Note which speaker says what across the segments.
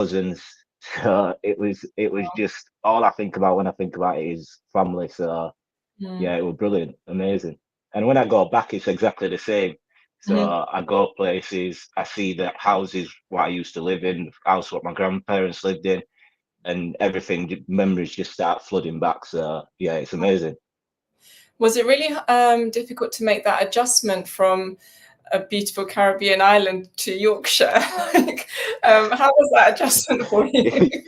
Speaker 1: cousins. So it was just all I think about when I think about it is family. So
Speaker 2: Mm.
Speaker 1: yeah, it was brilliant, amazing. And when I go back, it's exactly the same.
Speaker 2: Mhm.
Speaker 1: So I go places, I see the houses what I used to live in, house what my grandparents lived in, and everything, memories just start flooding back. So yeah, it's amazing.
Speaker 2: Was it really difficult to make that adjustment from a beautiful Caribbean island to Yorkshire? Like, how was that adjustment for you?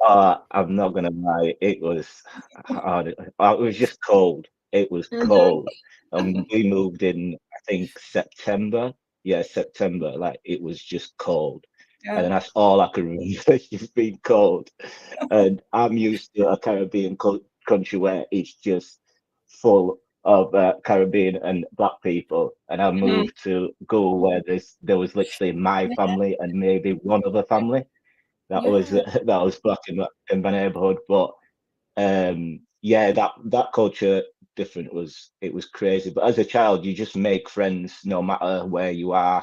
Speaker 1: I'm not gonna lie, it was hard. It was just cold. It was
Speaker 2: Mhm.
Speaker 1: cold. We moved in, I think September. Yeah, September. Like it was just cold, and
Speaker 2: Yeah.
Speaker 1: then that's all I can remember, just being cold. And I'm used to a Caribbean country where it's just full of Caribbean and black people, and I
Speaker 2: Mhm.
Speaker 1: moved to go where there was literally my
Speaker 2: Yeah.
Speaker 1: family and maybe one other family that was
Speaker 2: Yeah.
Speaker 1: that was back in my neighborhood. But yeah, that culture different was it was crazy. But as a child, you just make friends no matter where you are,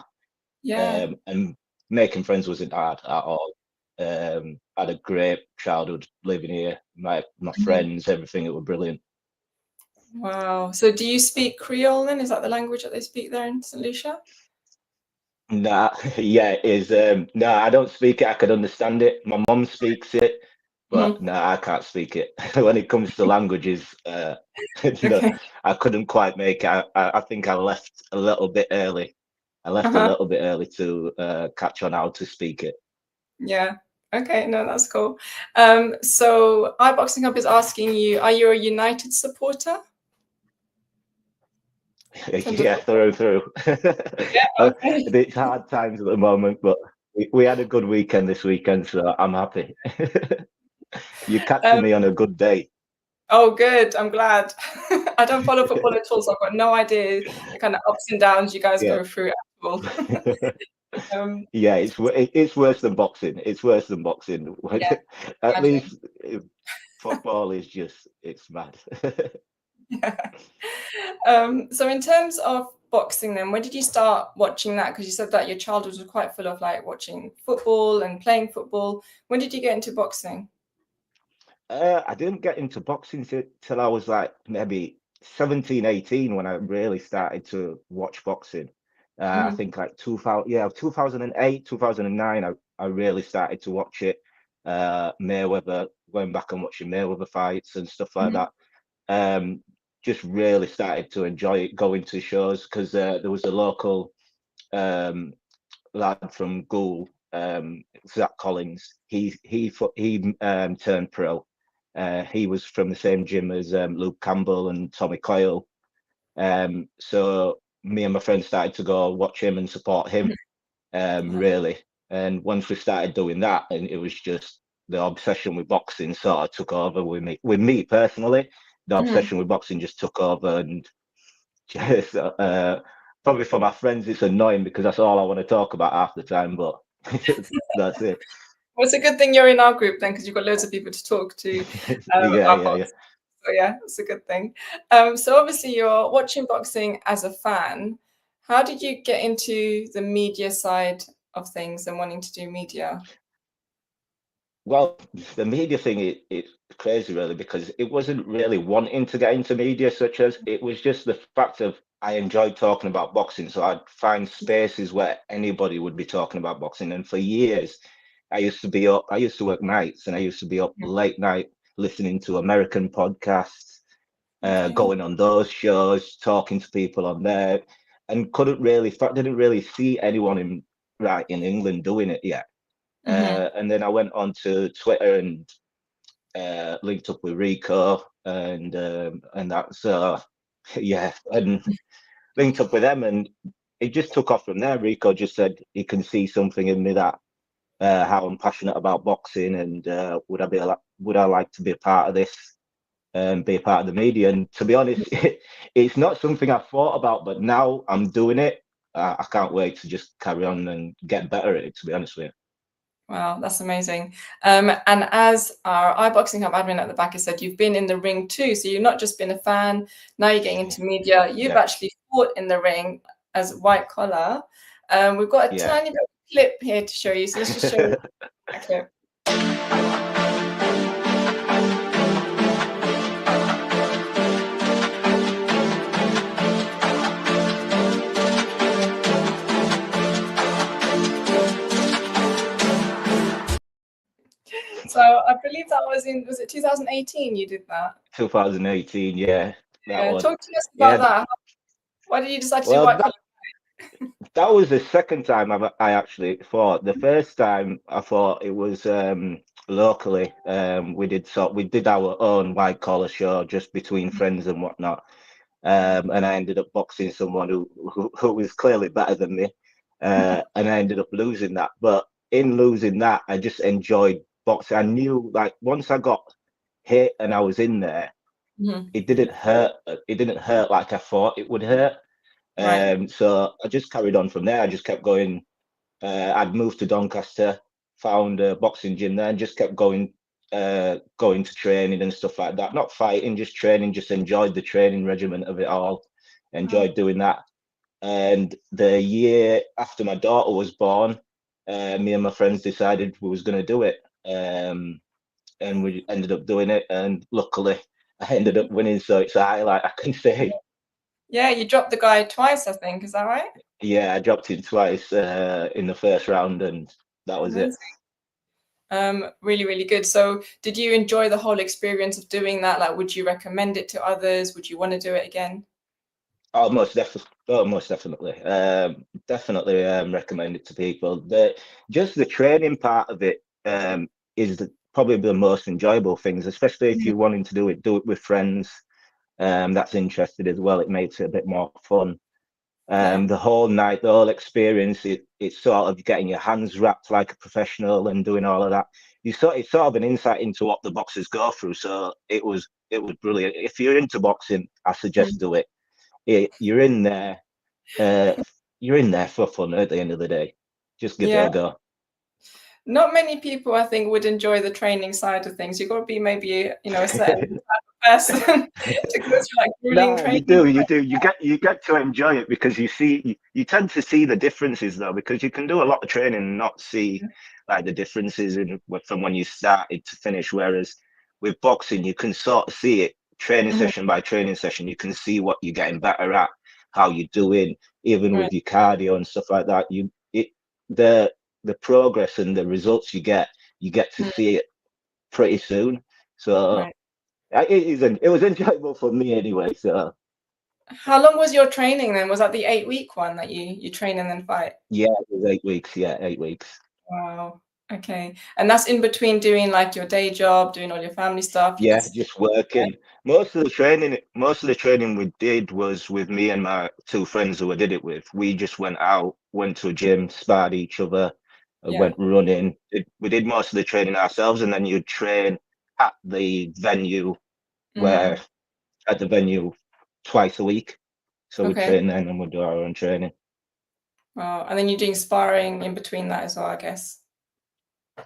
Speaker 2: Yeah.
Speaker 1: and making friends wasn't hard at all. I had a great childhood living here. My
Speaker 2: Mhm.
Speaker 1: friends, everything, it was brilliant.
Speaker 2: Wow. So do you speak Creole then? Is that the language that they speak there in St. Lucia?
Speaker 1: Nah, yeah, it is no, I don't speak it. I can understand it. My mum speaks it, but
Speaker 2: Mhm.
Speaker 1: no, I can't speak it. When it comes to languages, no,
Speaker 2: Okay.
Speaker 1: I couldn't quite make it. I think I left a little bit early. I left a
Speaker 2: Uh-huh.
Speaker 1: little bit early to catch on how to speak it.
Speaker 2: Yeah. Okay. No, that's cool. So iBoxing Hub is asking you, are you a United supporter in terms of
Speaker 1: Yeah,
Speaker 2: football?
Speaker 1: through.
Speaker 2: Yeah. Okay.
Speaker 1: It's hard times at the moment, but we had a good weekend this weekend, so I'm happy. You're catching
Speaker 2: Um,
Speaker 1: me on a good day.
Speaker 2: oh, good. I'm glad. I don't follow football at all, so I've got no idea the kind of ups and downs you guys
Speaker 1: Yeah.
Speaker 2: go through at all. Um,
Speaker 1: Yeah, it's worse than boxing. It's worse than boxing.
Speaker 2: yeah,
Speaker 1: At
Speaker 2: imagine.
Speaker 1: least football is just it's mad.
Speaker 2: Yeah. So in terms of boxing then, when did you start watching that? Because you said that your childhood was quite full of like watching football and playing football. When did you get into boxing?
Speaker 1: I didn't get into boxing till I was like maybe 17, 18 when I really started to watch boxing. I
Speaker 2: Mhm.
Speaker 1: think like 2000, yeah, 2008, 2009, I really started to watch it. Mayweather, going back and watching Mayweather fights and stuff like
Speaker 2: Mhm.
Speaker 1: that. Um, just really started to enjoy it, going to shows because there was a local um, lad from Goole, Zach Collins. He turned pro. He was from the same gym as Luke Campbell and Tommy Coyle. So me and my friends started to go watch him and support him,
Speaker 2: Mhm.
Speaker 1: really. And once we started doing that, and it was just the obsession with boxing sort of took over with me. With me personally, the
Speaker 2: Mhm.
Speaker 1: obsession with boxing just took over, and just probably for my friends, it's annoying because that's all I want to talk about half the time. But that's it.
Speaker 2: Well, it's a good thing you're in our group then, because you've got loads of people to talk to
Speaker 1: Yeah,
Speaker 2: about
Speaker 1: yeah, yeah.
Speaker 2: boxing. So yeah, it's a good thing. So obviously you're watching boxing as a fan. How did you get into the media side of things and wanting to do media?
Speaker 1: Well, the media thing, it's crazy really because it wasn't really wanting to get into media, such as it was just the fact of I enjoyed talking about boxing, so I'd find spaces where anybody would be talking about boxing. And for years, I used to be up. I used to work nights, and I used to be up late night listening to American podcasts,
Speaker 2: Okay.
Speaker 1: going on those shows, talking to people on there, and couldn't really, didn't really see anyone in England doing it yet.
Speaker 2: Hmm.
Speaker 1: And then I went on to Twitter and linked up with Rico and that. So yeah, and linked up with them, and it just took off from there. Rico just said he can see something in me that how I'm passionate about boxing, and would I like to be a part of this and be a part of the media? And to be honest, it's not something I've thought about, but now I'm doing it. I can't wait to just carry on and get better at it. To be honest with
Speaker 2: Wow, that's amazing. And as our iBoxing Hub admin at the back has said, you've been in the ring too. So you've not just been a fan, now you're getting
Speaker 1: you.
Speaker 2: into media. You've
Speaker 1: Yeah,
Speaker 2: actually fought in the ring as white collar. We've got a
Speaker 1: yeah.
Speaker 2: tiny bit of clip here to show you. So let's just show you a clip. So I believe that was was it 2018 you did that?
Speaker 1: 2018, yeah, that
Speaker 2: Yeah,
Speaker 1: one.
Speaker 2: talk to us
Speaker 1: Yeah,
Speaker 2: about that. Why did you decide to do
Speaker 1: well,
Speaker 2: white collar?
Speaker 1: that was the second time I actually fought. The first time I fought, it was locally. We did our own white collar show just between friends and whatnot. And I ended up boxing someone who was clearly better than me, and I ended up losing that. But in losing that, I just enjoyed boxing. I knew, like, once I got hit and I was in there,
Speaker 2: Mhm.
Speaker 1: it didn't hurt. It didn't hurt like I thought it would hurt.
Speaker 2: Right.
Speaker 1: So I just carried on from there. I just kept going. I'd moved to Doncaster, found a boxing gym there, and just kept going to training and stuff like that. Not fighting, just training. Just enjoyed the training regimen of it all. Enjoyed doing that. And the year after my daughter was born, me and my friends decided we was going to do it, and we ended up doing it. And luckily, I ended up winning. So it's a highlight, I can say.
Speaker 2: Yeah, you dropped the guy twice, I think. Is that right?
Speaker 1: Yeah, I dropped him twice in the first round, and that was it.
Speaker 2: Amazing. Really, really good. So did you enjoy the whole experience of doing that? Like, would you recommend it to others? Would you want to do it again?
Speaker 1: Oh, most definitely. Definitely recommend it to people. Just the training part of it is probably the most enjoyable things, especially if
Speaker 2: Mhm.
Speaker 1: you're wanting to do it with friends that's interested as well. It makes it a bit more fun.
Speaker 2: Yeah.
Speaker 1: The whole night, the whole experience, it's sort of getting your hands wrapped like a professional and doing all of that. It's sort of an insight into what the boxers go through. So it was brilliant. If you're into boxing, I suggest
Speaker 2: Mhm.
Speaker 1: do it. You're in there, uh, you're in there for fun at the end of the day. Just give it
Speaker 2: Yeah.
Speaker 1: a go.
Speaker 2: Not many people, I think, would enjoy the training side of things. You've got to be maybe, a certain type of person to go through like grueling
Speaker 1: No, you
Speaker 2: training.
Speaker 1: do, you do. You get to enjoy it because you tend to see the differences though, because you can do a lot of training and not see like the differences from when you started to finish. Whereas with boxing, you can sort of see it training
Speaker 2: Mhm.
Speaker 1: session by training session. You can see what you're getting better at, how you're doing, even
Speaker 2: Right.
Speaker 1: with your cardio and stuff like that. The the progress and the results you get to
Speaker 2: Mm.
Speaker 1: see it pretty soon. So
Speaker 2: Right.
Speaker 1: it was enjoyable for me anyway. So.
Speaker 2: How long was your training then? Was that the 8-week one that you train and then fight?
Speaker 1: Yeah, it was 8 weeks. Yeah, 8 weeks.
Speaker 2: Wow. Okay. And that's in between doing like your day job, doing all your family stuff.
Speaker 1: Yeah, just working. Most of the training we did was with me and my two friends who I did it with. We just went out, went to a gym, sparred each other,
Speaker 2: Yeah.
Speaker 1: went running. We did most of the training ourselves, and then you'd train at the venue where
Speaker 2: Mm.
Speaker 1: at the venue twice a week. So we
Speaker 2: Okay.
Speaker 1: train then and we do our own training.
Speaker 2: Wow. And then you're doing sparring in between that as well, I guess.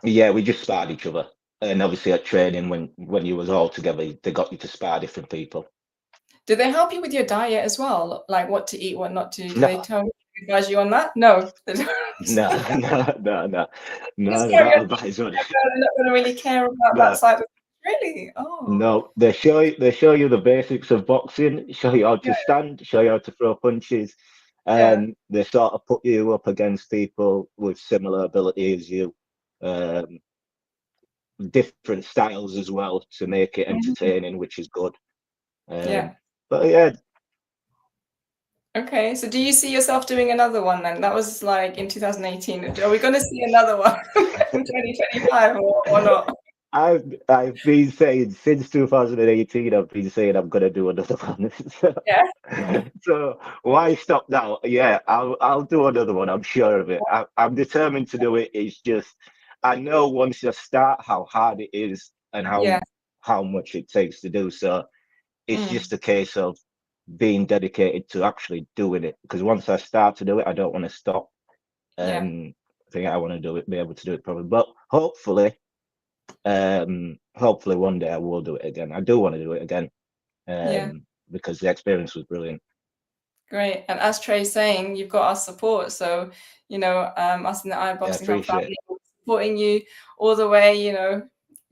Speaker 1: Yeah, we just sparred each other. And obviously at training, when you was all together, they got you to spar different people.
Speaker 2: Do they help you with your diet as well? Like what to eat, what not to? Do they
Speaker 1: No,
Speaker 2: tell you, advise you on that? No. They don't.
Speaker 1: no, no, no, no,
Speaker 2: Just
Speaker 1: no, they're
Speaker 2: carry
Speaker 1: not
Speaker 2: on.
Speaker 1: advised on it.
Speaker 2: They're not going to really care about that
Speaker 1: No,
Speaker 2: side of things. Really? Oh.
Speaker 1: no, they show you the basics of boxing, show you how
Speaker 2: Yeah.
Speaker 1: to stand, show you how to throw punches,
Speaker 2: Yeah.
Speaker 1: and they sort of put you up against people with similar ability as you, um, different styles as well to make it
Speaker 2: Mhm.
Speaker 1: entertaining, which is good.
Speaker 2: Yeah.
Speaker 1: But yeah,
Speaker 2: Okay. So do you see yourself doing another one then? That was like in 2018. Are we going to see another one in 2025 or not?
Speaker 1: I've been saying since 2018, I've been saying I'm gonna do another one. So,
Speaker 2: Yeah.
Speaker 1: so why stop now? Yeah, I'll do another one. I'm sure of it. I'm determined to do it. It's just I know once you start how hard it is and
Speaker 2: Yeah.
Speaker 1: how much it takes to do. So it's
Speaker 2: Mm.
Speaker 1: just a case of being dedicated to actually doing it. Because once I start to do it, I don't want to stop.
Speaker 2: Yeah.
Speaker 1: And I think I want to do it, be able to do it probably. But hopefully one day I will do it again. I do want to do it again,
Speaker 2: Yeah.
Speaker 1: because the experience was brilliant.
Speaker 2: Great. And as Trey's saying, you've got our support. So, you know, us in the iBoxing Hub family supporting you all the way, you know.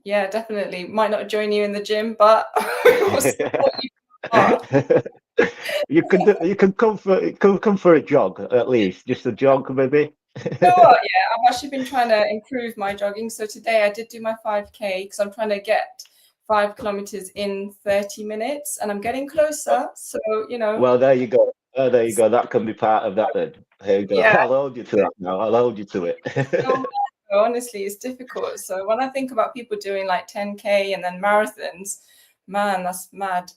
Speaker 2: Yeah, definitely. Might not join you in the gym, but we'll support you.
Speaker 1: You can come for a jog at least, just a jog maybe.
Speaker 2: You know what? Yeah, I've actually been trying to improve my jogging. So today I did do my 5K because I'm trying to get 5 kilometers in 30 minutes, and I'm getting closer. So, you know.
Speaker 1: Well, there you go. Oh, there you go. That can be part of that then. Here you go.
Speaker 2: Yeah.
Speaker 1: I'll hold you to that now. I'll hold you to it.
Speaker 2: Honestly, it's difficult. So when I think about people doing like 10K and then marathons, man, that's mad.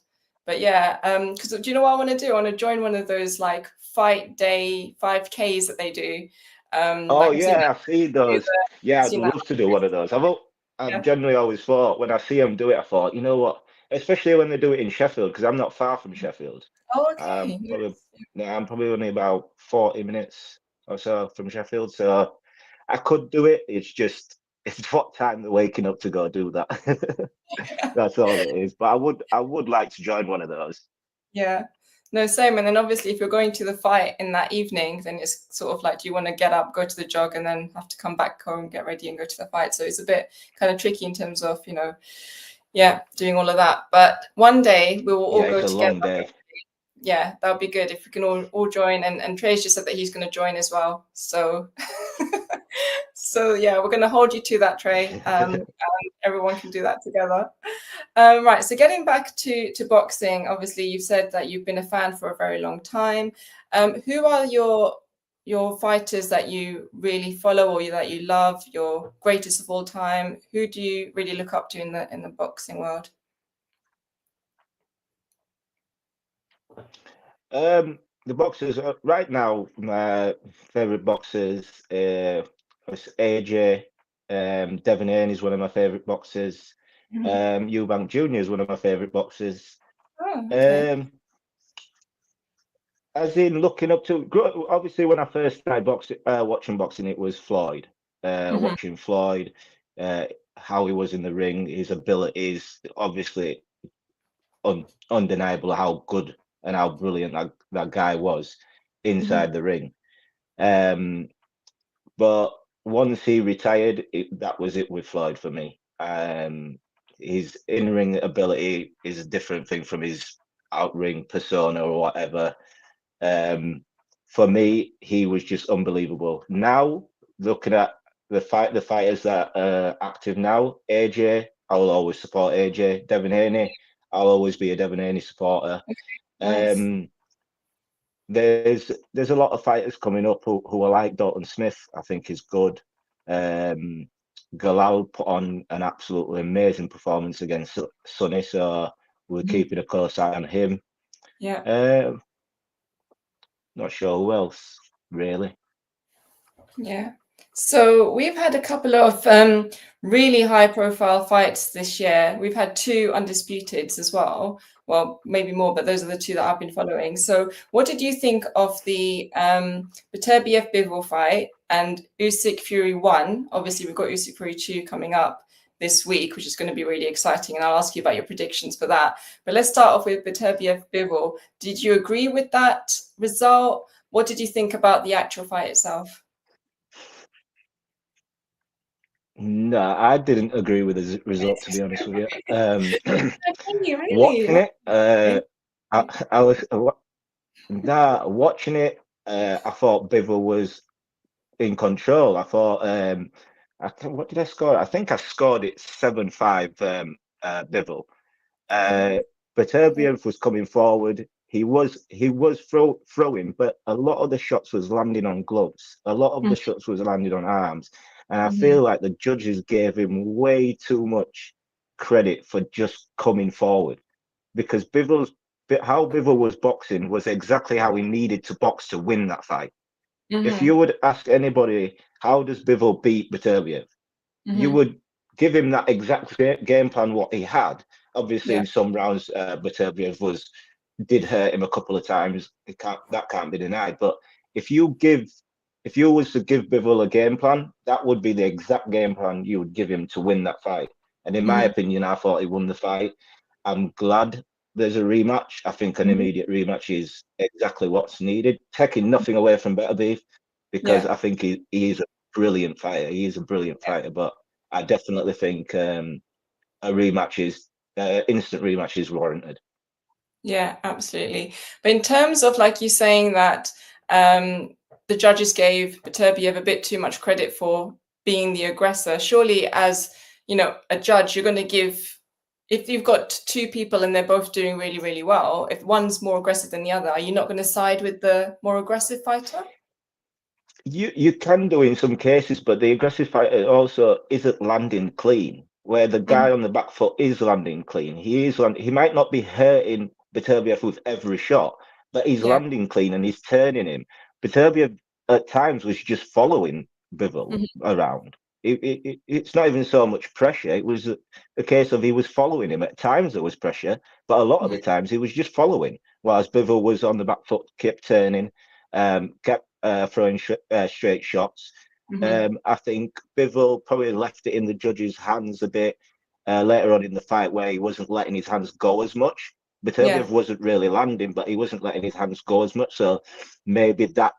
Speaker 2: But yeah, because do you know what I want to do? I want to join one of those like fight day 5Ks that they do.
Speaker 1: Oh
Speaker 2: like
Speaker 1: yeah, I see those. Yeah, I'd
Speaker 2: seen that.
Speaker 1: love to do one of those. I've
Speaker 2: Yeah.
Speaker 1: generally always thought when I see them do it, I thought, you know what? Especially when they do it in Sheffield, because I'm not far from Sheffield.
Speaker 2: Oh, okay.
Speaker 1: I'm probably only about 40 minutes or so from Sheffield, so I could do it. It's just it's what time they're waking up to go do that. That's all it is. But I would like to join one of those.
Speaker 2: Yeah. No, same. And then obviously if you're going to the fight in that evening, then it's sort of like, do you want to get up, go to the jog, and then have to come back home, get ready and go to the fight? So it's a bit kind of tricky in terms of, you know, yeah, doing all of that. But one day we will all go
Speaker 1: It's a
Speaker 2: together.
Speaker 1: long day.
Speaker 2: Yeah, that would be good if we can all join. And Trey's just said that he's going to join as well. So, so yeah, we're going to hold you to that, Trey. And everyone can do that together. Right. So getting back to boxing, obviously you've said that you've been a fan for a very long time. Who are your fighters that you really follow or that you love, your greatest of all time? Who do you really look up to in the boxing world?
Speaker 1: The boxers right now, my favorite boxers is AJ. Devin Haney is one of my favorite boxers. Eubank Jr. is one of my favorite boxers.
Speaker 2: Oh, okay.
Speaker 1: As in looking up to, obviously when I first started watching boxing, it was Floyd. Watching Floyd, how he was in the ring, his abilities, obviously undeniable how good and how brilliant that guy was inside the ring. But once he retired, that was it with Floyd for me. His in-ring ability is a different thing from his out-ring persona or whatever. For me, he was just unbelievable. Now, looking at the fighters that are active now, AJ, I will always support AJ. Devin Haney, I'll always be a Devin Haney supporter.
Speaker 2: Nice.
Speaker 1: There's a lot of fighters coming up who are like Dalton Smith. I think is good. Galal put on an absolutely amazing performance against Sonny, so we're keeping a close eye on him.
Speaker 2: Yeah.
Speaker 1: Not sure who else really.
Speaker 2: Yeah. So we've had a couple of really high-profile fights this year. We've had 2 undisputeds as well. Well, maybe more, but those are the 2 that I've been following. So what did you think of the Beterbiev-Bivol fight and Usyk Fury 1? Obviously, we've got Usyk Fury 2 coming up this week, which is going to be really exciting. And I'll ask you about your predictions for that. But let's start off with Beterbiev-Bivol. Did you agree with that result? What did you think about the actual fight itself?
Speaker 1: No, I didn't agree with the result, to be honest with you.
Speaker 2: Really?
Speaker 1: Watching it, I was watching it. I thought Bivol was in control. I thought, what did I score? I think I scored it 7-5. Bivol. Beterbiev was coming forward. He was throwing, but a lot of the shots was landing on gloves. A lot of the shots was landing on arms. And I feel like the judges gave him way too much credit for just coming forward, because how Bivol was boxing was exactly how he needed to box to win that fight. If you would ask anybody, how does Bivol beat Beterbiev? You would give him that exact game plan what he had. Obviously, in some rounds, Beterbiev did hurt him a couple of times. That can't be denied. But if you was to give Bivol a game plan, that would be the exact game plan you would give him to win that fight. And in my opinion, I thought he won the fight. I'm glad there's a rematch. I think an immediate rematch is exactly what's needed, taking nothing away from Beterbiev, because I think he is a brilliant fighter. He is a brilliant fighter, but I definitely think a rematch is instant rematch is warranted.
Speaker 2: Yeah, absolutely. But in terms of, like you saying that the judges gave Beterbiev a bit too much credit for being the aggressor, surely as, you know, a judge, you're going to give, if you've got two people and they're both doing really, really well, if one's more aggressive than the other, are you not going to side with the more aggressive fighter?
Speaker 1: You can do in some cases, but the aggressive fighter also isn't landing clean. Where the guy on the back foot is landing clean, he might not be hurting Beterbiev with every shot, but he's landing clean and he's turning him. Beterbiev at times was just following Bivol around. It's not even so much pressure. It was a case of he was following him. At times there was pressure, but a lot of the times he was just following. Whereas Bivol was on the back foot, kept turning, kept throwing straight shots. I think Bivol probably left it in the judge's hands a bit later on in the fight, where he wasn't letting his hands go as much. Beterbiev wasn't really landing, but he wasn't letting his hands go as much. So maybe that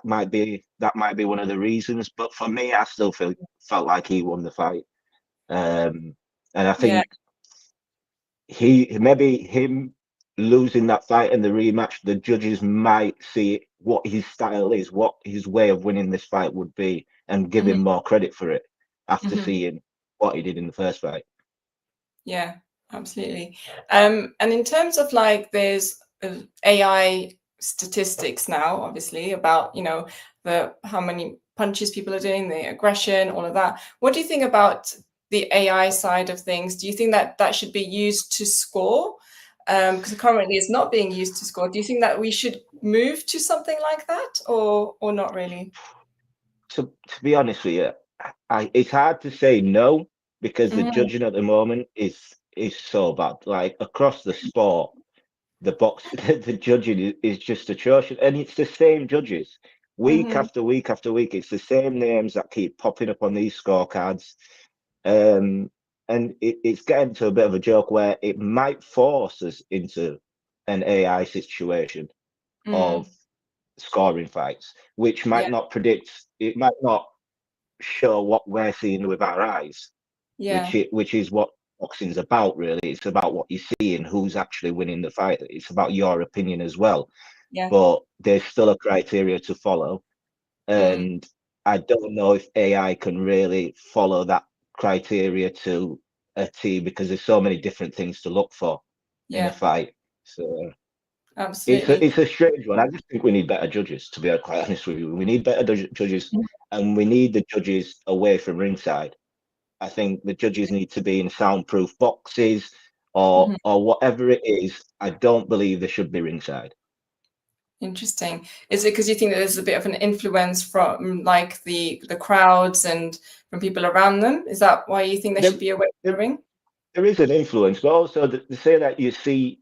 Speaker 1: might be one of the reasons. But for me, I still felt like he won the fight, and I think him losing that fight in the rematch, the judges might see what his style is, what his way of winning this fight would be, and give him more credit for it after seeing what he did in the first fight.
Speaker 2: Yeah, absolutely. And in terms of, like, there's AI statistics now, obviously, about, you know, how many punches people are doing, the aggression, all of that. What do you think about the AI side of things? Do you think that that should be used to score? Because currently it's not being used to score. Do you think that we should move to something like that, or not really?
Speaker 1: So to be honest with you, it's hard to say no, because the judging at the moment is so bad. Like across the sport, the judging is just atrocious, and it's the same judges week after week after week. It's the same names that keep popping up on these scorecards, and it's getting to a bit of a joke where it might force us into an AI situation of scoring fights, which might not predict. It might not show what we're seeing with our eyes, which is what boxing's about, really. It's about what you see and who's actually winning the fight. It's about your opinion as well. But there's still a criteria to follow, and I don't know if AI can really follow that criteria to a T, because there's so many different things to look for in a fight. So
Speaker 2: Absolutely.
Speaker 1: it's a strange one. I just think we need better judges, to be quite honest with you. We need better judges, and we need the judges away from ringside. I think the judges need to be in soundproof boxes or whatever it is. I don't believe they should be ringside.
Speaker 2: Interesting. Is it because you think that there's a bit of an influence from, like, the crowds and from people around them? Is that why you think they should be away from the ring?
Speaker 1: There is an influence, but also they say that you see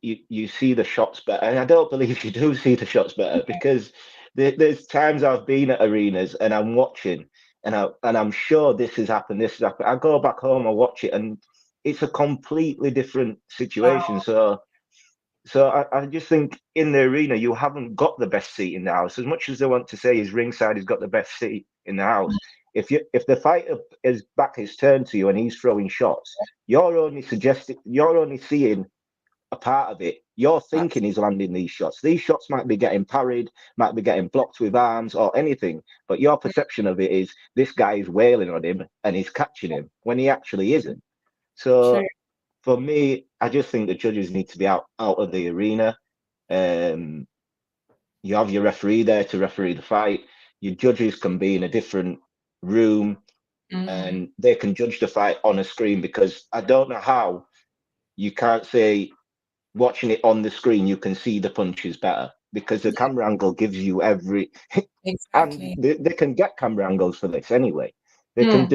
Speaker 1: the shots better. And I don't believe you do see the shots better, because there's times I've been at arenas and I'm watching, and I'm sure this has happened. This has happened. I go back home, I watch it, and it's a completely different situation.
Speaker 2: Wow.
Speaker 1: So I just think in the arena you haven't got the best seat in the house. As much as they want to say his ringside has got the best seat in the house, if the fighter his back is turned to you and he's throwing shots, you're only seeing a part of it. You're thinking he's landing these shots. These shots might be getting parried, might be getting blocked with arms or anything, but your perception of it is this guy is wailing on him and he's catching him when he actually isn't. So
Speaker 2: True.
Speaker 1: for me, I just think the judges need to be out of the arena. You have your referee there to referee the fight. Your judges can be in a different room and they can judge the fight on a screen, because I don't know how you can't say watching it on the screen you can see the punches better, because the camera angle gives you every and
Speaker 2: Exactly.
Speaker 1: they can get camera angles for this anyway. They can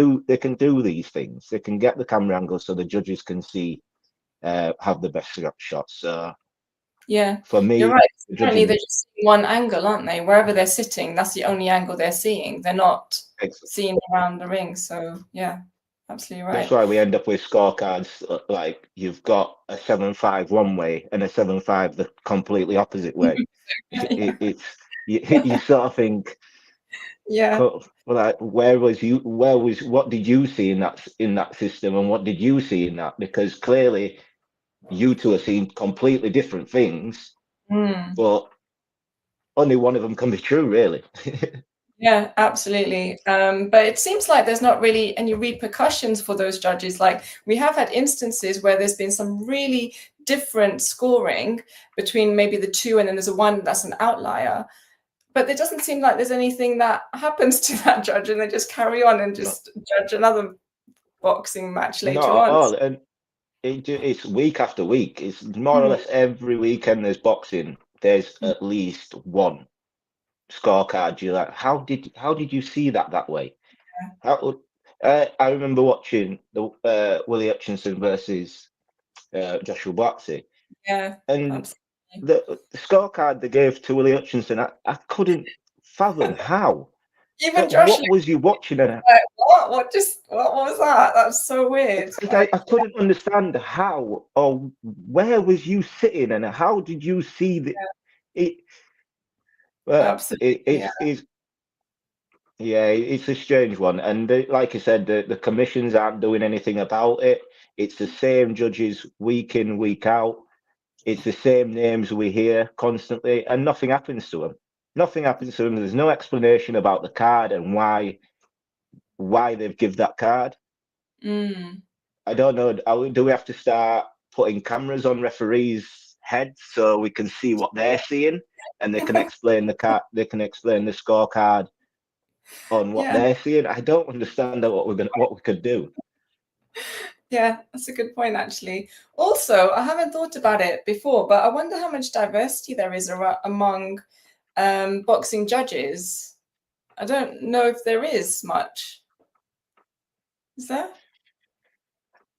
Speaker 1: do these things. They can get the camera angles so the judges can see have the best shots. So
Speaker 2: Yeah,
Speaker 1: for
Speaker 2: you're
Speaker 1: me,
Speaker 2: right.
Speaker 1: the
Speaker 2: Currently,
Speaker 1: judging
Speaker 2: they're just seeing one angle, aren't they? Wherever they're sitting, that's the only angle they're seeing. They're not seeing around the ring. So yeah, absolutely
Speaker 1: That's
Speaker 2: right.
Speaker 1: why we end up with scorecards like you've got a 7-5 one way and a 7-5 the completely opposite way. It's you sort of think,
Speaker 2: Yeah.
Speaker 1: like, what did you see in that system, and what did you see in that? Because clearly you two are seeing completely different things,
Speaker 2: Mm.
Speaker 1: but only one of them can be true, really.
Speaker 2: Yeah, absolutely. But it seems like there's not really any repercussions for those judges. Like we have had instances where there's been some really different scoring between maybe the two, and then there's a one that's an outlier. But there doesn't seem like there's anything that happens to that judge, and they just carry on and
Speaker 1: No,
Speaker 2: just judge another boxing match later
Speaker 1: not at
Speaker 2: on.
Speaker 1: all. And it's week after week. It's more or
Speaker 2: Mm,
Speaker 1: less every weekend there's boxing. There's
Speaker 2: mm,
Speaker 1: at least one scorecard. You're like, how did you see that way? How, I remember watching the Willie Hutchinson versus Joshua Boxing,
Speaker 2: yeah,
Speaker 1: and
Speaker 2: absolutely.
Speaker 1: the scorecard they gave to Willie Hutchinson, I couldn't fathom how.
Speaker 2: Even Josh
Speaker 1: What
Speaker 2: looked
Speaker 1: was you watching? And
Speaker 2: like, what? What was that? That's so weird.
Speaker 1: I couldn't understand how or where was you sitting and how did you see it? But
Speaker 2: Absolutely. Yeah.
Speaker 1: it's yeah, it's a strange one, and like I said, the commissions aren't doing anything about it. It's the same judges week in, week out. It's the same names we hear constantly, and nothing happens to them. Nothing happens to them. There's no explanation about the card and why they've give that card.
Speaker 2: Mm.
Speaker 1: I don't know. Do we have to start putting cameras on referees' heads so we can see what they're seeing, and they can explain the card? They can explain the scorecard on what
Speaker 2: Yeah.
Speaker 1: they're seeing. I don't understand what we could do.
Speaker 2: Yeah, that's a good point, actually. Also, I haven't thought about it before, but I wonder how much diversity there is among boxing judges. I don't know if there is much. Is there?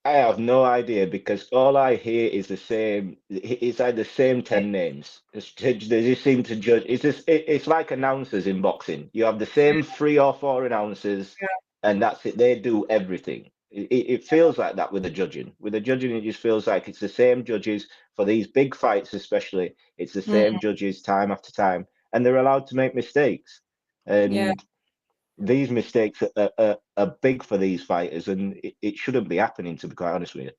Speaker 1: I have no idea because all I hear is the same. It's like the same 10 names. They just seem to judge. It's like announcers in boxing. You have the same 3 or 4 announcers,
Speaker 2: Yeah.
Speaker 1: and that's it. They do everything. It feels like that with the judging. With the judging, it just feels like it's the same judges for these big fights, especially. It's the
Speaker 2: Mm,
Speaker 1: same judges time after time, and they're allowed to make mistakes.
Speaker 2: yeah.
Speaker 1: And these mistakes are big for these fighters, and it shouldn't be happening, to be quite honest with you.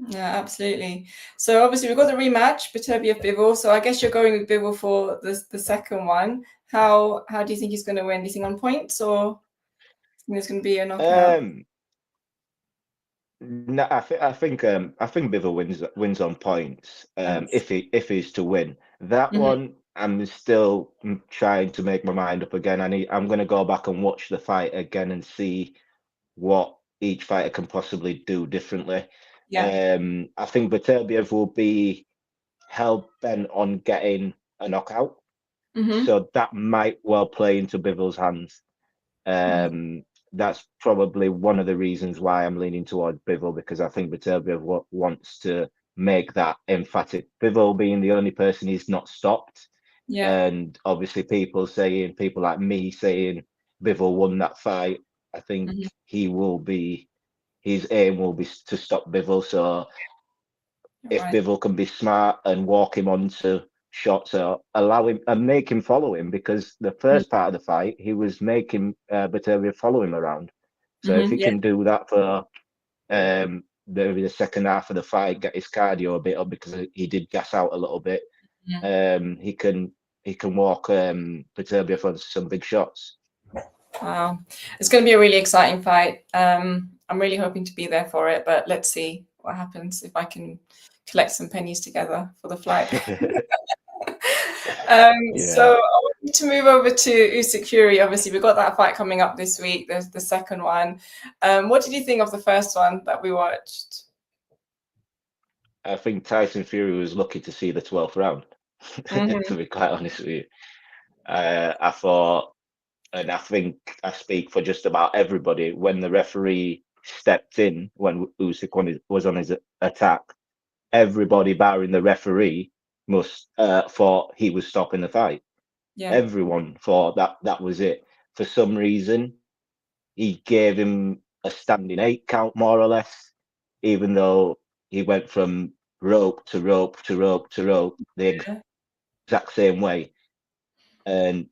Speaker 2: Yeah, absolutely. So obviously we've got the rematch, Beterbiev Bivol. So I guess you're going with Bivol for the second one. How do you think he's going to win? Do you think on points, or do you think there's going to be a knockout?
Speaker 1: Um, no, I think Bivol wins on points.
Speaker 2: Thanks.
Speaker 1: If he's to win that
Speaker 2: Hmm.
Speaker 1: one, I'm still trying to make my mind up again. I'm going to go back and watch the fight again and see what each fighter can possibly do differently.
Speaker 2: Yeah.
Speaker 1: I think Beterbiev will be hell bent on getting a knockout.
Speaker 2: Hmm.
Speaker 1: So that might well play into Bivol's hands. Um, that's probably one of the reasons why I'm leaning toward Bivol, because I think Beterbiev wants to make that emphatic. Bivol being the only person he's not stopped,
Speaker 2: Yeah.
Speaker 1: and obviously people like me saying Bivol won that fight. I think
Speaker 2: Hmm.
Speaker 1: his aim will be to stop Bivol. So
Speaker 2: You're
Speaker 1: if
Speaker 2: right.
Speaker 1: Bivol can be smart and walk him onto shots or allow him and make him follow him, because the first part of the fight he was making Batavia follow him around. So if he
Speaker 2: Yeah.
Speaker 1: can do that for maybe the second half of the fight, get his cardio a bit up because he did gas out a little bit,
Speaker 2: Mhm.
Speaker 1: he can walk Batavia for some big shots.
Speaker 2: Wow. It's going to be a really exciting fight. I'm really hoping to be there for it, but let's see what happens if I can collect some pennies together for the flight. So
Speaker 1: Yeah.
Speaker 2: I want you to move over to Usyk Fury. Obviously, we've got that fight coming up this week. There's the second one. What did you think of the first one that we watched?
Speaker 1: I think Tyson Fury was lucky to see the 12th round,
Speaker 2: Hmm.
Speaker 1: to be quite honest with you. I thought, and I think I speak for just about everybody, when the referee stepped in when Usyk was on his attack, everybody barring the referee must thought he was stopping the fight.
Speaker 2: Yeah.
Speaker 1: Everyone thought that was it. For some reason, he gave him a standing 8 count, more or less, even though he went from rope to rope to rope to rope the
Speaker 2: Yeah.
Speaker 1: exact same way. And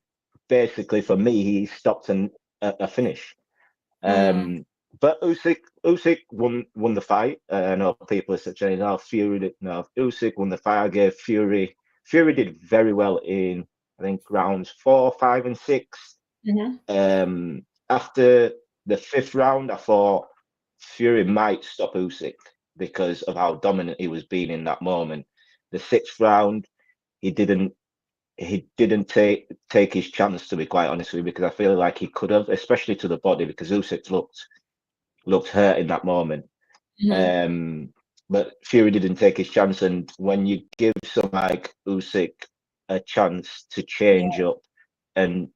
Speaker 1: basically, for me, he stopped a finish.
Speaker 2: Mm.
Speaker 1: But Usyk won the fight. I know people are saying, "Oh, Fury did." No, Usyk won the fight. I gave Fury did very well in, I think, rounds 4, 5, and 6.
Speaker 2: Mm-hmm.
Speaker 1: After the 5th round, I thought Fury might stop Usyk because of how dominant he was being in that moment. The 6th round, he didn't take his chance, to be quite honest with you, because I feel like he could have, especially to the body, because Usyk looked hurt in that moment.
Speaker 2: Mm-hmm.
Speaker 1: But Fury didn't take his chance, and when you give someone like Usyk a chance to change up and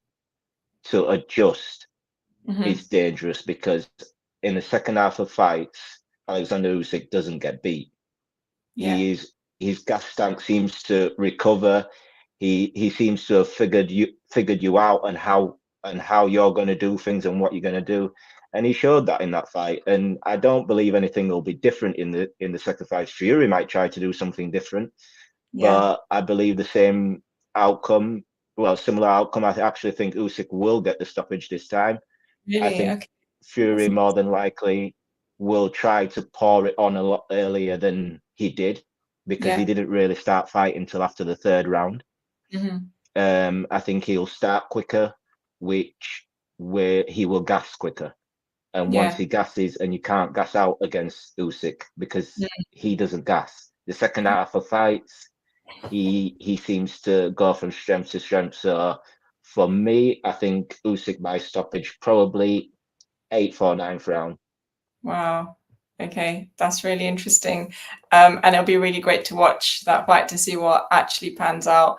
Speaker 1: to adjust,
Speaker 2: Mm-hmm.
Speaker 1: it's dangerous, because in the second half of fights, Alexander Usyk doesn't get beat.
Speaker 2: Yeah.
Speaker 1: His gas tank seems to recover. He seems to have figured you out, and how you're going to do things and what you're going to do. And he showed that in that fight. And I don't believe anything will be different in the second fight. Fury might try to do something different,
Speaker 2: Yeah.
Speaker 1: but I believe the same outcome, well, similar outcome. I actually think Usyk will get the stoppage this time. I
Speaker 2: Really?
Speaker 1: think
Speaker 2: Okay. That's
Speaker 1: Fury more than likely will try to pour it on a lot earlier than he did, because he
Speaker 2: yeah.
Speaker 1: didn't really start fighting until after the 3rd round.
Speaker 2: Mm-hmm.
Speaker 1: I think he'll start quicker, which where he will gas quicker. And once
Speaker 2: Yeah.
Speaker 1: he gasses, and you can't gas out against Usyk because
Speaker 2: Mm.
Speaker 1: he doesn't gas. The second half of fights, he seems to go from strength to strength. So for me, I think Usyk by stoppage, probably 8th or 9th round.
Speaker 2: Wow. Okay, that's really interesting. And it'll be really great to watch that fight to see what actually pans out.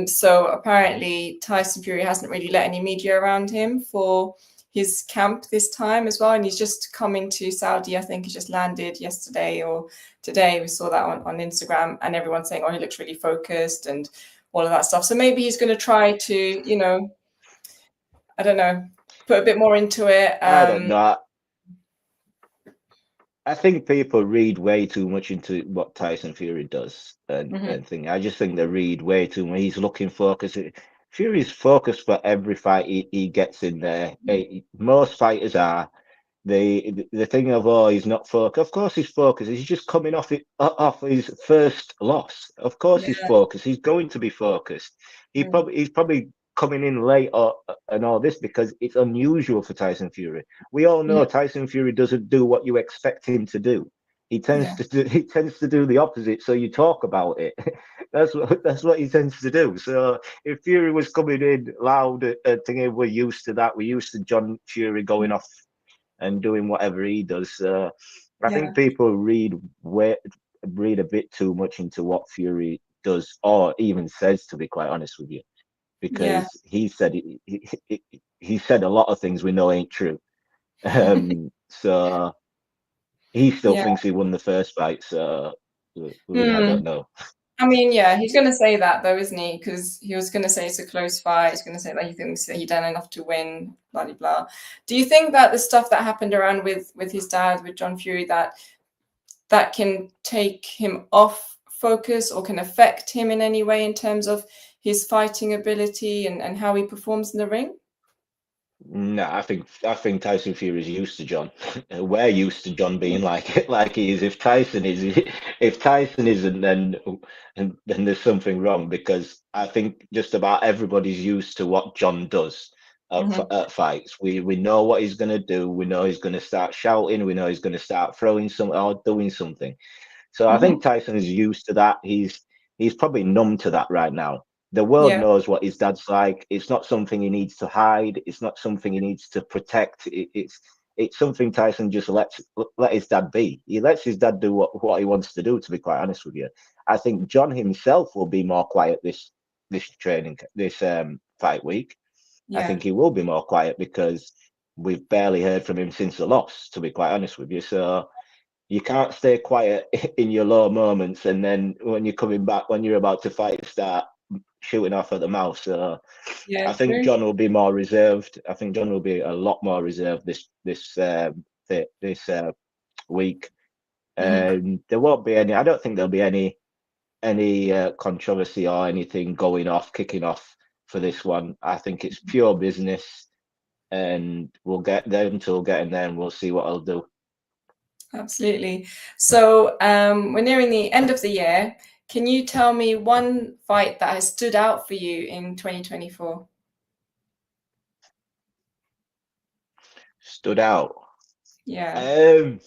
Speaker 2: So apparently Tyson Fury hasn't really let any media around him for his camp this time as well. And he's just coming to Saudi. I think he just landed yesterday or today. We saw that on Instagram, and everyone's saying, oh, he looks really focused and all of that stuff. So maybe he's going to try to, I don't know, put a bit more into it.
Speaker 1: I don't know. I think people read way too much into what Tyson Fury does,
Speaker 2: Mhm.
Speaker 1: and think. I just think they read way too much. He's looking focused. Fury's focused for every fight he gets in there. Most fighters are. The thing of, oh, he's not focused. Of course he's focused. He's just coming off his first loss. Of course he's
Speaker 2: Yeah.
Speaker 1: focused. He's going to be focused.
Speaker 2: Mm.
Speaker 1: He's probably coming in late and all this, because it's unusual for Tyson Fury. We all
Speaker 2: Mm.
Speaker 1: know Tyson Fury doesn't do what you expect him to do.
Speaker 2: Yeah.
Speaker 1: He tends to do the opposite. So you talk about it. That's what he tends to do. So if Fury was coming in loud and thinking, we're used to that. We're used to John Fury going off and doing whatever he does. I
Speaker 2: Yeah.
Speaker 1: think people read a bit too much into what Fury does, or even says, to be quite honest with you,
Speaker 2: Yeah.
Speaker 1: because he said a lot of things we know ain't true. So he still
Speaker 2: Yeah.
Speaker 1: thinks he won the first fight. So I
Speaker 2: Mm.
Speaker 1: don't know.
Speaker 2: I mean, yeah, he's going to say that though, isn't he? Because he was going to say it's a close fight. He's going to say that he thinks that he done enough to win, blah blah blah. Do you think that the stuff that happened around with his dad, with John Fury, that can take him off focus or can affect him in any way in terms of his fighting ability and how he performs in the ring?
Speaker 1: No, I think Tyson Fury is used to John. We're used to John being like he is. If Tyson isn't, then there's something wrong, because I think just about everybody's used to what John does
Speaker 2: Mm-hmm.
Speaker 1: at fights. We know what he's gonna do. We know he's gonna start shouting. We know he's gonna start throwing something or doing something. So I
Speaker 2: Mm-hmm.
Speaker 1: think Tyson is used to that. He's probably numb to that right now. The world
Speaker 2: Yeah.
Speaker 1: knows what his dad's like. It's not something he needs to hide. It's not something he needs to protect. It's something Tyson just let his dad be. He lets his dad do what he wants to do. To be quite honest with you, I think John himself will be more quiet this fight week. I
Speaker 2: Yeah.
Speaker 1: think he will be more quiet, because we've barely heard from him since the loss. To be quite honest with you, so you can't stay quiet in your low moments, and then when you're coming back, when you're about to fight, start shooting off at the mouth. So
Speaker 2: Yeah.
Speaker 1: I think
Speaker 2: True.
Speaker 1: John will be more reserved. I think John will be a lot more reserved this this week, and there won't be any. I don't think there'll be any controversy or anything kicking off for this one. I think it's pure business, and we'll get them till getting there, and we'll see what I'll do.
Speaker 2: Absolutely. So we're nearing the end of the year. Can you tell me one fight that has stood out for you in 2024?
Speaker 1: Stood out.
Speaker 2: Yeah.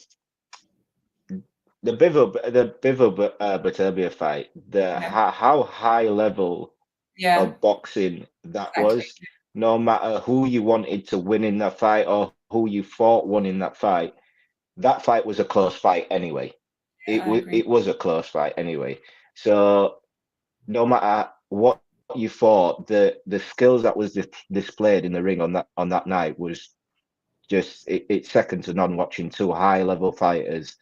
Speaker 1: The Bivol Batavia fight. How high level
Speaker 2: Yeah.
Speaker 1: of boxing that
Speaker 2: Exactly.
Speaker 1: was. No matter who you wanted to win in that fight or who you thought won in that fight was a close fight anyway.
Speaker 2: Yeah, I agree.
Speaker 1: It was a close fight anyway. So no matter what you thought, the skills that was displayed in the ring on that night was just it's second to none. Watching two high level fighters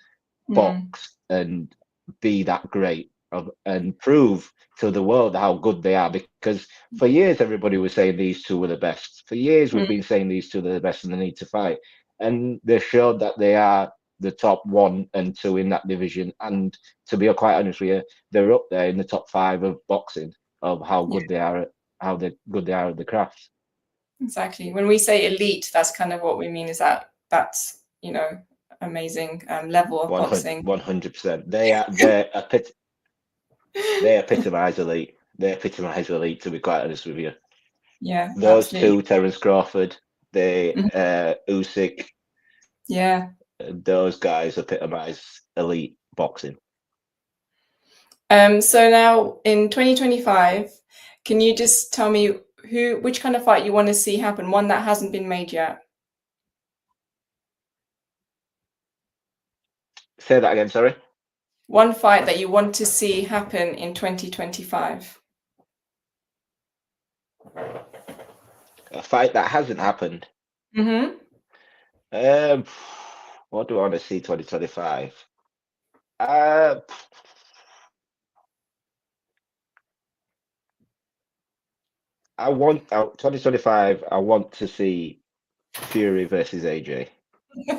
Speaker 1: box and be that great and prove to the world how good they are, because for years everybody was saying these two were the best. For years we've been saying these two are the best and they need to fight, and they showed that they are the top 1 and 2 in that division, and to be quite honest with you, they're up there in the top 5 of boxing, of how good they are at the craft.
Speaker 2: Exactly. When we say elite, that's kind of what we mean, is that's amazing level of boxing.
Speaker 1: 100%. They epitomise elite. They epitomise elite, to be quite honest with you.
Speaker 2: Yeah,
Speaker 1: Those
Speaker 2: absolutely.
Speaker 1: two, Terence Crawford, Usyk,
Speaker 2: Yeah.
Speaker 1: those guys epitomise elite boxing.
Speaker 2: So now in 2025, can you just tell me which kind of fight you want to see happen? One that hasn't been made yet.
Speaker 1: Say that again, sorry.
Speaker 2: One fight that you want to see happen in 2025.
Speaker 1: A fight that hasn't happened. What do I want to see 2025? I want 2025. I want to see Fury versus AJ.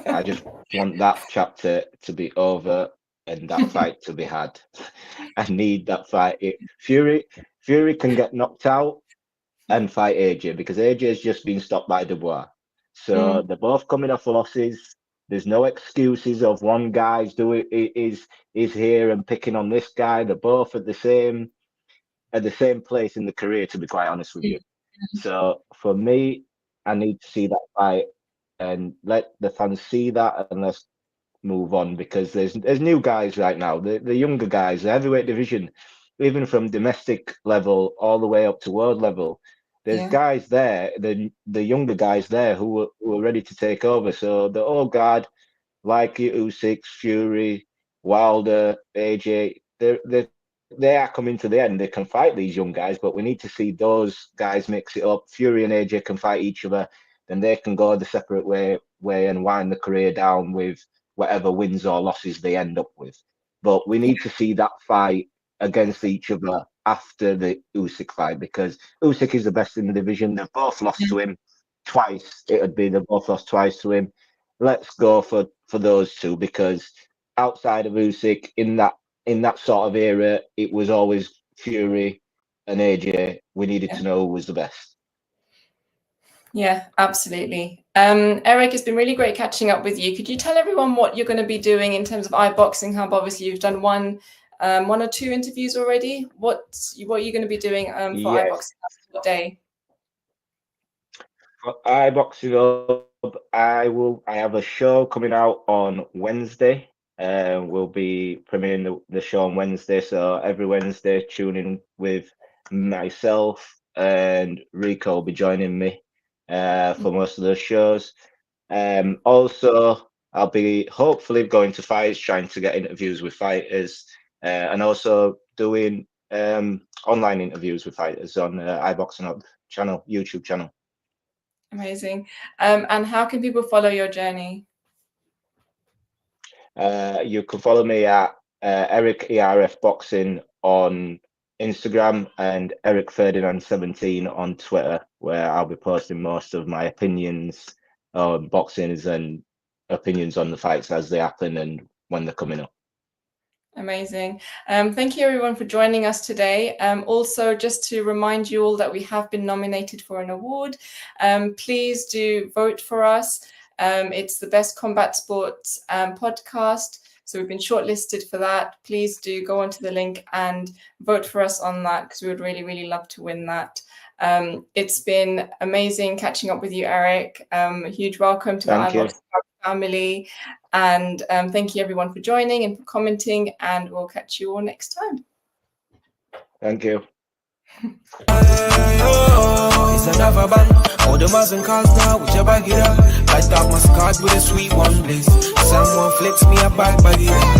Speaker 1: I just want that chapter to be over and that fight to be had. I need that fight. Fury can get knocked out and fight AJ, because AJ has just been stopped by Dubois. So they're both coming off losses. There's no excuses of one guy's is here and picking on this guy. They're both at the same place in the career, to be quite honest with you. So for me, I need to see that fight and let the fans see that, and let's move on, because there's new guys right now. The younger guys, the heavyweight division, even from domestic level all the way up to world level. There's guys there, the younger guys there who are ready to take over. So the old guard, like Usyk, Fury, Wilder, AJ, they are coming to the end. They can fight these young guys, but we need to see those guys mix it up. Fury and AJ can fight each other, then they can go the separate way and wind the career down with whatever wins or losses they end up with. But we need to see that fight against each other after the Usyk fight, because Usyk is the best in the division. They've both lost to him twice. They've both lost twice to him. Let's go for those two, because outside of Usyk, in that sort of era, it was always Fury and AJ. We needed to know who was the best.
Speaker 2: Yeah, absolutely. Eric, it's been really great catching up with you. Could you tell everyone what you're going to be doing in terms of iBoxingHub? Obviously, you've done one or two interviews already. What are you going to be doing for iBoxingHub? What day?
Speaker 1: For iBoxingHub, I have a show coming out on Wednesday. We'll be premiering the show on Wednesday. So every Wednesday, tune in with myself, and Rico will be joining me for most of those shows. Also, I'll be hopefully going to fights, trying to get interviews with fighters, and also doing online interviews with fighters on iBoxingHub channel, YouTube channel.
Speaker 2: Amazing. And how can people follow your journey?
Speaker 1: You can follow me at Eric ERF Boxing on Instagram and Eric Ferdinand 17 on Twitter, where I'll be posting most of my opinions on boxings and opinions on the fights as they happen and when they're coming up.
Speaker 2: Amazing. Thank you everyone for joining us today. Also, just to remind you all that we have been nominated for an award. Please do vote for us. It's the Best Combat Sports podcast. So we've been shortlisted for that. Please do go onto the link and vote for us on that, because we would really, really love to win that. It's been amazing catching up with you, Eric. A huge welcome to the iBoxingHub family. And thank you everyone for joining and for commenting, and we'll catch you all next time.
Speaker 1: Thank you.
Speaker 3: It's another band. All the Muslim cars now with your bag it up. Light up my scarf with a sweet one, please. Someone flicks me a bag it up.